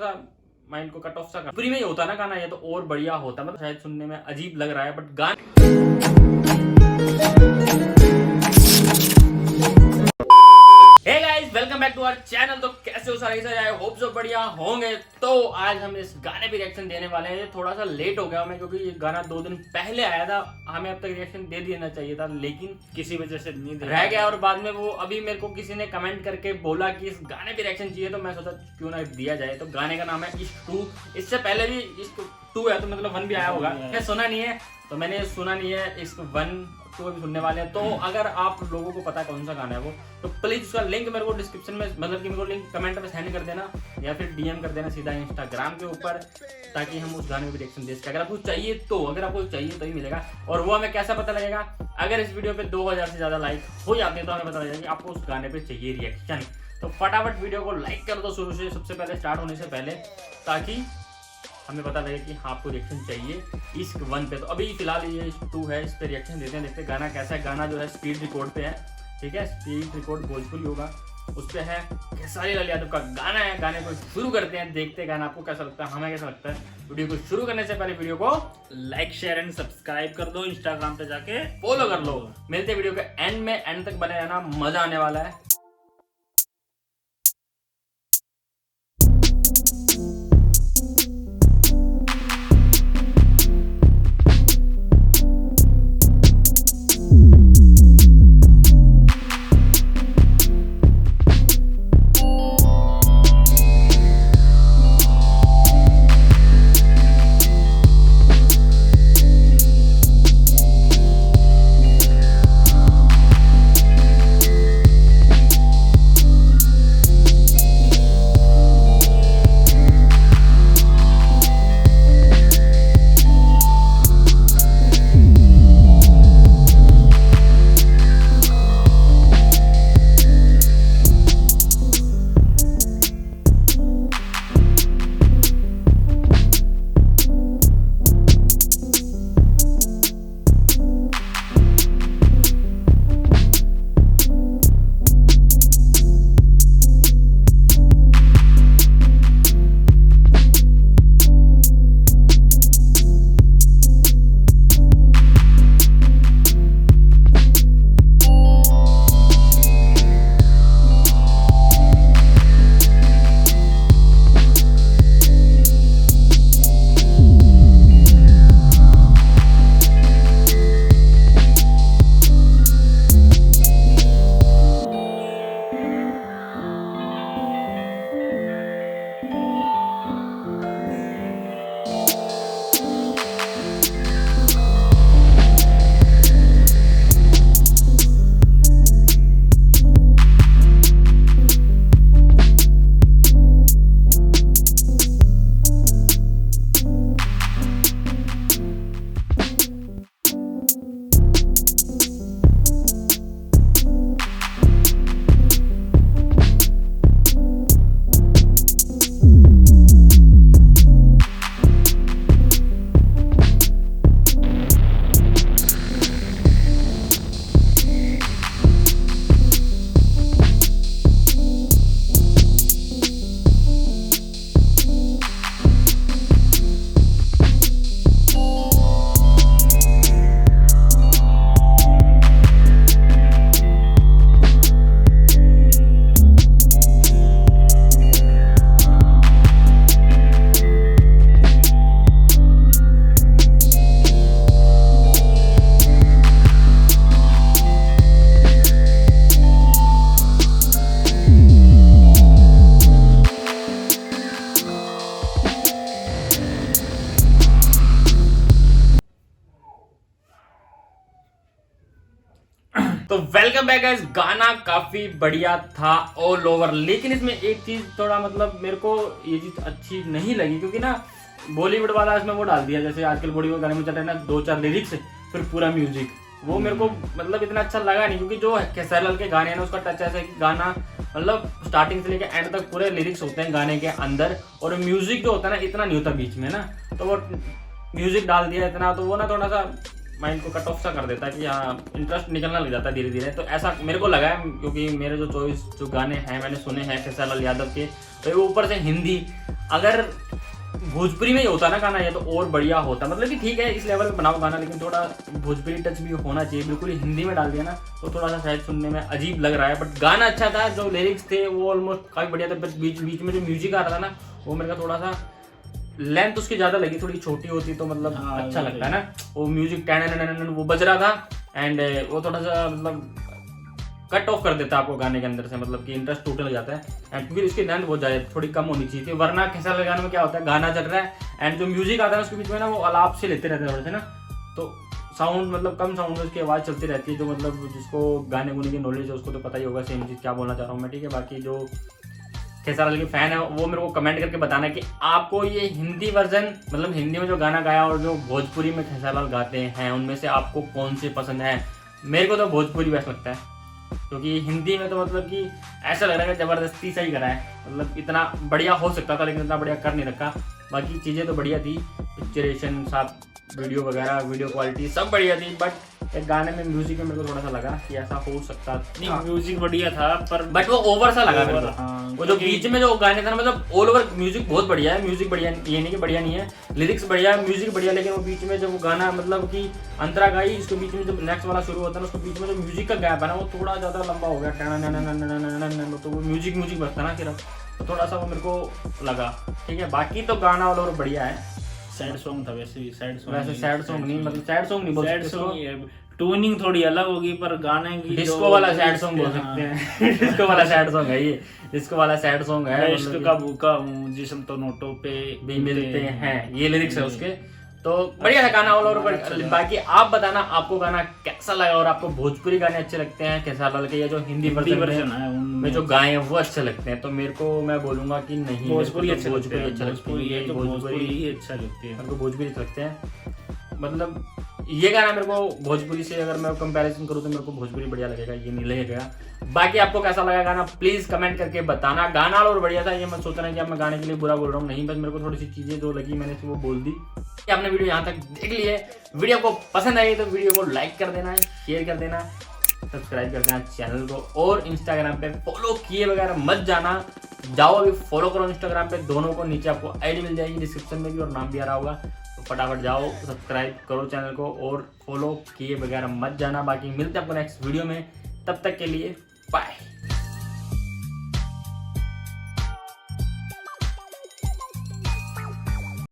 Mind को cut off सा free में ही होता ना गाना, ये तो और बढ़िया होता। मतलब शायद सुनने में अजीब लग रहा है बट गाना welcome back to our channel. तो कैसे हो सारे सर, आई होप सो बढ़िया होंगे। तो आज हम इस गाने पे रिएक्शन देने वाले हैं। ये थोड़ा सा लेट हो गया मैं क्योंकि ये गाना 2 दिन पहले आया था, हमें अब तक रिएक्शन दे देना चाहिए था लेकिन किसी वजह से नहीं रह गया। और बाद में वो अभी मेरे को किसी ने कमेंट करके बोला कि इस गाने पे रिएक्शन चाहिए, तो मैं सोचा क्यों ना दिया जाए। तो गाने का नाम है इश्क 2। इससे पहले भी इश्क 2 है तो मतलब 1 भी आया होगा, मैं सुना नहीं है तो मैंने सुना नहीं है। इश्क 1 2 अभी सुनने वाले हैं। तो अगर आप लोगों को पता है कौन सा गाना है वो, तो प्लीज उसका लिंक मेरे को डिस्क्रिप्शन में, मतलब कि मेरे को लिंक कमेंट में सेंड कर देना या फिर डीएम कर देना सीधा इंस्टाग्राम के ऊपर, ताकि हम उस गाने में रिएक्शन दे सकें। अगर आपको चाहिए तो ही मिलेगा। और वो हमें कैसा पता लगेगा? अगर इस वीडियो पे 2000 से ज्यादा लाइक हो जाते हैं तो हमें पता लगेगा कि आपको उस गाने पे चाहिए रिएक्शन। तो फटाफट वीडियो को लाइक कर दो शुरू से, सबसे पहले स्टार्ट होने से पहले, ताकि हमें पता लगे कि हाँ आपको रिएक्शन चाहिए इश्क 1 पे। तो अभी फिलहाल ये इश्क 2 है, इस पे रिएक्शन देते हैं, देखते हैं गाना कैसा है। गाना जो है स्पीड रिकॉर्ड पे है, ठीक है, स्पीड रिकॉर्ड भोजपुरी होगा, उस पे है खेसारी लाल यादव का गाना है। गाने को शुरू करते हैं, देखते हैं गाना आपको कैसा लगता है, हमें कैसा लगता है। वीडियो को शुरू करने से पहले वीडियो को लाइक शेयर एंड सब्सक्राइब कर दो, इंस्टाग्राम पे जाके फॉलो कर लो। मिलते वीडियो के एंड में, एंड तक बने रहना, मजा आने वाला है। तो वेलकम बैक गाइस। गाना काफी बढ़िया था ऑल ओवर, लेकिन इसमें एक चीज थोड़ा मतलब मेरे को ये चीज अच्छी नहीं लगी, क्योंकि ना बॉलीवुड वाला इसमें वो डाल दिया, जैसे आजकल बॉलीवुड गाने में चल रहे हैं ना 2-4 लिरिक्स फिर पूरा म्यूजिक, वो मेरे को मतलब इतना अच्छा लगा नहीं। क्योंकि जो खेसारी लाल के गाने हैं ना, उसका टच ऐसा है कि गाना मतलब स्टार्टिंग से लेकर एंड तक पूरे लिरिक्स होते हैं गाने के अंदर, और म्यूजिक जो होता है ना इतना नहीं होता बीच में ना, तो वो म्यूजिक डाल दिया इतना, तो वो ना थोड़ा सा माइंड को कट ऑफ सा कर देता है कि हाँ इंटरेस्ट निकलना लग जाता है धीरे धीरे। तो ऐसा मेरे को लगा है, क्योंकि मेरे जो चॉइस जो गाने हैं मैंने सुने हैं खेसारी यादव के, तो वो ऊपर से हिंदी, अगर भोजपुरी में ही होता ना गाना ये तो और बढ़िया होता। मतलब कि ठीक है इस लेवल पे बनाओ गाना, लेकिन थोड़ा भोजपुरी टच भी होना चाहिए। बिल्कुल हिंदी में डाल दिया ना तो थोड़ा सा शायद सुनने में अजीब लग रहा है, बट गाना अच्छा था। जो लिरिक्स थे वो ऑलमोस्ट काफ़ी बढ़िया थे, बट बीच बीच में जो म्यूजिक आ रहा था ना वो मेरे को थोड़ा सा लेंथ उसकी ज़्यादा लगी, थोड़ी छोटी होती तो मतलब अच्छा लगता है ना। वो म्यूजिक टैन वो बज रहा था एंड वो थोड़ा सा मतलब कट ऑफ कर देता है आपको गाने के अंदर से, मतलब कि इंटरेस्ट टूटने लग जाता है। एंड क्योंकि इसकी लेंथ बहुत ज़्यादा थोड़ी कम होनी चाहिए थी, वरना खेसारी गाने में क्या होता है गाना चल रहा है एंड जो म्यूजिक आता है उसके बीच में ना वो अलाप से लेते रहते हैं थोड़े से ना, तो साउंड मतलब कम साउंड में उसकी आवाज़ चलती रहती है। जो मतलब जिसको गाने गुने की नॉलेज है उसको तो पता ही होगा सेम चीज़ क्या बोलना चाह रहा हूँ मैं, ठीक है। बाकी जो खेसारी के फैन है वो मेरे को कमेंट करके बताना कि आपको ये हिंदी वर्जन मतलब हिंदी में जो गाना गाया और जो भोजपुरी में खेसारी गाते हैं उनमें से आपको कौन से पसंद है। मेरे को तो भोजपुरी बेस्ट लगता है, क्योंकि हिंदी में तो मतलब कि ऐसा लग रहा है कि ज़बरदस्ती सा ही करा है। मतलब इतना बढ़िया हो सकता था लेकिन इतना बढ़िया कर नहीं रखा। बाकी चीज़ें तो बढ़िया थी, पिक्चरेशन साफ वीडियो वगैरह वीडियो क्वालिटी सब बढ़िया थी, बट एक गाने में म्यूजिक में मेरे को थोड़ा सा लगा कि ऐसा हो सकता नहीं म्यूजिक बढ़िया था पर बट वो ओवर सा लगा मेरे को। हाँ, वो जो बीच में जो गाने था ना मतलब ऑल ओवर म्यूजिक बहुत बढ़िया है, म्यूजिक बढ़िया ये नहीं कि बढ़िया नहीं है, लिरिक्स बढ़िया है म्यूजिक बढ़िया, लेकिन वो बीच में जब वो गाना मतलब कि अंतरा गाई उसके बीच में जब नेक्स्ट वाला शुरू होता है ना उसके बीच में जो म्यूजिक का गैप है ना वो थोड़ा ज़्यादा लंबा हो गया, तो वो म्यूजिक बजता ना सिर्फ, तो थोड़ा सा वो मेरे को लगा, ठीक है। बाकी तो गाना ऑल ओवर बढ़िया है। सैड सॉन्ग था वैसे भी, सैड सॉन्ग नहीं मतलब सैड सॉन्ग नहीं बोल सकते, ट्यूनिंग थोड़ी अलग होगी पर गाने की डिस्को वाला सैड सॉन्ग बोल सकते हैं। डिस्को वाला सैड सॉन्ग है ये, डिस्को वाला सैड सॉन्ग है। इश्क का भूखा हूँ जिस्म तो नोटों पे भी मिलते हैं, ये लिरिक्स है उसके। तो बढ़िया था गाना ऑल ओवर। बाकी आप बताना आपको गाना कैसा लगा और आपको भोजपुरी गाने अच्छे लगते हैं खेसारी के या जो हिंदी वर्जन है उनमें जो गाए हैं वो अच्छे लगते हैं। तो मेरे को मैं बोलूंगा कि नहीं भोजपुरी अच्छा लगती है, भोजपुरी ही अच्छा लगती है, मेरे को भोजपुरी अच्छे लगते हैं। मतलब ये गाना मेरे को भोजपुरी से अगर मैं कंपैरिजन करूँ तो मेरे को भोजपुरी बढ़िया लगेगा, ये नहीं लगेगा। बाकी आपको कैसा लगा गाना प्लीज कमेंट करके बताना। गाना और बढ़िया था, ये मत सोच रहा है कि अब मैं गाने के लिए बुरा बोल रहा हूँ, नहीं बस मेरे को थोड़ी सी चीजें जो लगी मैंने वो बोल दी। कि आपने वीडियो यहाँ तक देख ली है, वीडियो को पसंद आई तो वीडियो को लाइक कर देना, शेयर कर देना, सब्सक्राइब कर देना चैनल को, और इंस्टाग्राम पे फॉलो किए वगैरह मत जाना, जाओ अभी फॉलो करो इंस्टाग्राम पे, दोनों को नीचे आपको आईडी मिल जाएगी डिस्क्रिप्शन में भी और नाम भी आ रहा होगा, तो फटाफट जाओ सब्सक्राइब करो चैनल को और फॉलो किए वगैरह मत जाना। बाकी मिलते हैं आपको नेक्स्ट वीडियो में, तब तक के लिए बाय।